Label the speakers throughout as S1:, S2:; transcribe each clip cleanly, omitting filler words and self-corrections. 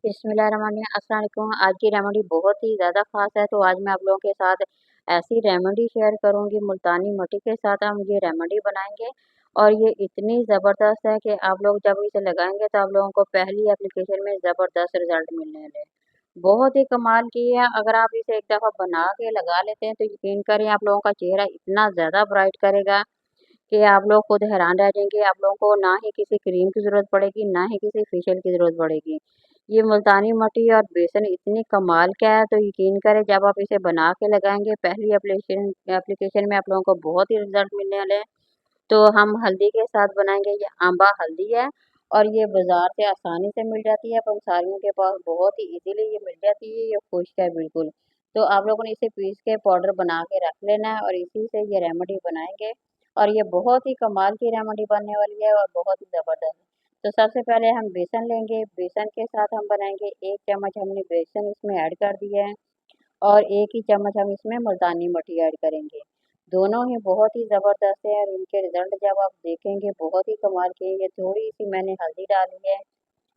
S1: बिस्मिल्लाहिर्रहमानिर्रहीम। अस्सलाम वालेकुम। आज की रेमेडी बहुत ही ज़्यादा ख़ास है, तो आज मैं आप लोगों के साथ ऐसी रेमेडी शेयर करूंगी। मुल्तानी मिट्टी के साथ हम ये रेमेडी बनाएंगे और ये इतनी ज़बरदस्त है कि आप लोग जब इसे लगाएंगे तो आप लोगों को पहली एप्लीकेशन में ज़बरदस्त रिजल्ट मिलने वाले हैं। बहुत ही कमाल की है। अगर आप इसे एक दफ़ा बना के लगा लेते हैं तो यकीन करें आप लोगों का चेहरा इतना ज़्यादा ब्राइट करेगा कि आप लोग खुद हैरान रह जाएंगे। आप लोगों को ना ही किसी क्रीम की ज़रूरत पड़ेगी, ना ही किसी फेशियल की ज़रूरत पड़ेगी। ये मुल्तानी मिट्टी और बेसन इतनी कमाल का है, तो यकीन करें जब आप इसे बना के लगाएंगे पहली एप्लीकेशन एप्लीकेशन में आप लोगों को बहुत ही रिजल्ट मिलने वाले हैं। तो हम हल्दी के साथ बनाएंगे। ये आंबा हल्दी है और ये बाजार से आसानी से मिल जाती है, पंसारियों के पास बहुत ही इजीली ये मिल जाती है। ये खुश्क है बिल्कुल। तो आप लोगों ने इसे पीस के पाउडर बना के रख लेना है और इसी से ये रेमेडी बनाएंगे और ये बहुत ही कमाल की रेमेडी बनने वाली है और बहुत ही ज़बरदस्त। तो सबसे पहले हम बेसन लेंगे। बेसन के साथ हम बनाएंगे 1 चम्मच हमने बेसन इसमें ऐड कर दिया है और 1 ही चम्मच हम इसमें मुल्तानी मिट्टी ऐड करेंगे। दोनों ही बहुत ही ज़बरदस्त है और इनके रिजल्ट जब आप देखेंगे बहुत ही कमाल के। ये थोड़ी सी मैंने हल्दी डाली है,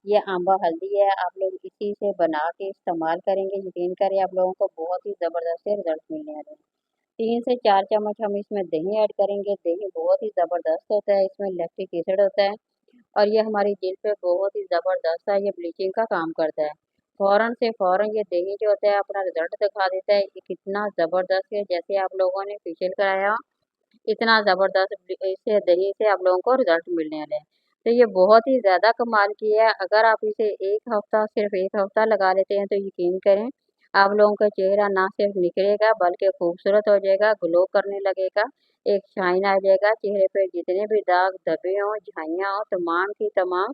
S1: ये आंबा हल्दी है। आप लोग इसी से बना के इस्तेमाल करेंगे, यकीन करें आप लोगों को बहुत ही ज़बरदस्त रिजल्ट मिलने वाले हैं। 3 से 4 चम्मच हम इसमें दही ऐड करेंगे। दही बहुत ही ज़बरदस्त होता है, इसमें लैक्टिक एसिड होता है और ये हमारी जिल्द पे बहुत ही ज़बरदस्त है, ये ब्लीचिंग का काम करता है। फ़ौरन से फ़ौरन ये दही जो होता है अपना रिजल्ट दिखा देता है। ये कितना ज़बरदस्त है, जैसे आप लोगों ने फेशियल कराया इतना ज़बरदस्त इससे दही से आप लोगों को रिजल्ट मिलने वाले हैं। तो ये बहुत ही ज़्यादा कमाल की है। अगर आप इसे 1 हफ्ता सिर्फ 1 हफ्ता लगा लेते हैं तो यकीन करें आप लोगों का चेहरा ना सिर्फ निखरेगा बल्कि खूबसूरत हो जाएगा, ग्लो करने लगेगा, एक शाइन आ जाएगा चेहरे पे। जितने भी दाग धब्बे हों, झाइयाँ हों, तमाम की तमाम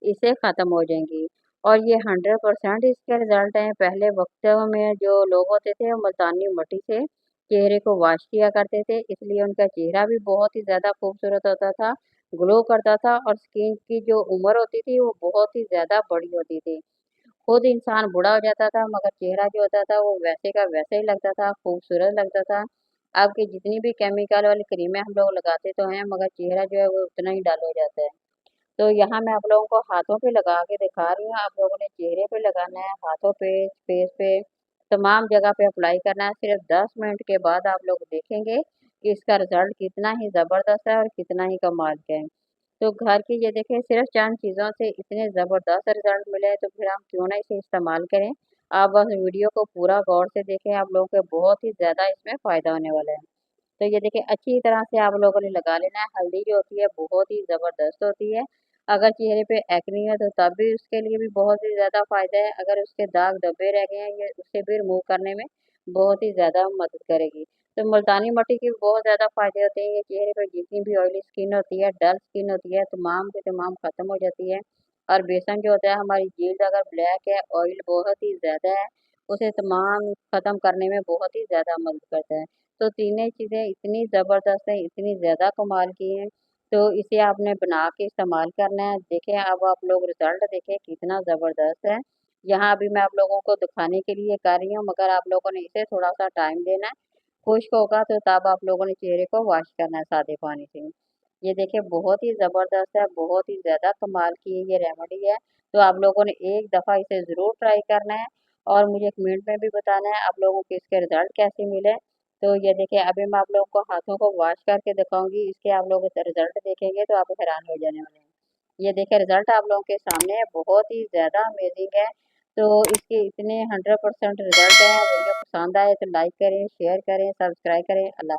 S1: इससे ख़त्म हो जाएंगी। और ये 100% इसके रिजल्ट हैं। पहले वक्तों में जो लोग होते थे वो मुल्तानी मिट्टी से चेहरे को वॉश किया करते थे, इसलिए उनका चेहरा भी बहुत ही ज़्यादा खूबसूरत होता था, ग्लो करता था और स्किन की जो उम्र होती थी वो बहुत ही ज़्यादा बड़ी होती थी। खुद इंसान बूढ़ा हो जाता था मगर चेहरा जो होता था वो वैसे का वैसे ही लगता था, खूबसूरत लगता था। अब की जितनी भी केमिकल वाली क्रीमें हम लोग लगाते तो हैं मगर चेहरा जो है वो उतना ही डल हो जाता है। तो यहाँ मैं आप लोगों को हाथों पे लगा के दिखा रही हूँ। आप लोगों ने चेहरे पे लगाना है, हाथों पे, फेस पे, तमाम जगह पे अप्लाई करना है। सिर्फ 10 मिनट के बाद आप लोग देखेंगे कि इसका रिजल्ट कितना ही ज़बरदस्त है और कितना ही कमाल का है। तो घर की ये देखें सिर्फ चंद चीज़ों से इतने ज़बरदस्त रिजल्ट मिले हैं, तो फिर हम क्यों ना इसे इस्तेमाल करें। आप बस वीडियो को पूरा गौर से देखें, आप लोगों को बहुत ही ज़्यादा इसमें फ़ायदा होने वाला है। तो ये देखिए अच्छी तरह से आप लोगों ने लगा लेना है। हल्दी जो होती है बहुत ही ज़बरदस्त होती है। अगर चेहरे पे एक्ने है तो तब भी उसके लिए भी बहुत ही ज़्यादा फ़ायदा है। अगर उसके दाग धब्बे रह गए हैं ये उसे भी रिमूव करने में बहुत ही ज़्यादा मदद करेगी। तो मुल्तानी मिट्टी के बहुत ज़्यादा फ़ायदे होते हैं। ये चेहरे पर जितनी भी ऑयली स्किन होती है, डल स्किन होती है, तमाम की तमाम ख़त्म हो जाती है। और बेसन जो होता है हमारी जल्द अगर ब्लैक है, ऑयल बहुत ही ज़्यादा है, उसे तमाम ख़त्म करने में बहुत ही ज़्यादा मदद करता है। तो तीनों चीज़ें इतनी ज़बरदस्त हैं, इतनी ज़्यादा कमाल की हैं, तो इसे आपने बना के इस्तेमाल करना है। देखें अब आप लोग रिज़ल्ट देखें कितना ज़बरदस्त है। यहाँ अभी मैं आप लोगों को दिखाने के लिए कर रही हूँ मगर आप लोगों ने इसे थोड़ा-सा टाइम देना है। खुश्क होगा तो तब आप लोगों ने चेहरे को वॉश करना है सादे पानी से। ये देखिए बहुत ही ज़बरदस्त है, बहुत ही ज़्यादा कमाल की ये रेमेडी है। तो आप लोगों ने एक दफ़ा इसे ज़रूर ट्राई करना है और मुझे कमेंट में भी बताना है आप लोगों को इसके रिज़ल्ट कैसे मिले। तो ये देखिए अभी मैं आप लोगों को हाथों को वॉश करके दिखाऊंगी। इसके आप लोग रिजल्ट देखेंगे तो आप हैरान हो जाने वाले हैं। ये देखिए रिजल्ट आप लोगों के सामने है, बहुत ही ज़्यादा अमेजिंग है। तो इसके इतने 100% रिजल्ट हैं। वीडियो पसंद आए तो लाइक करें, शेयर करें, सब्सक्राइब करें। अल्लाह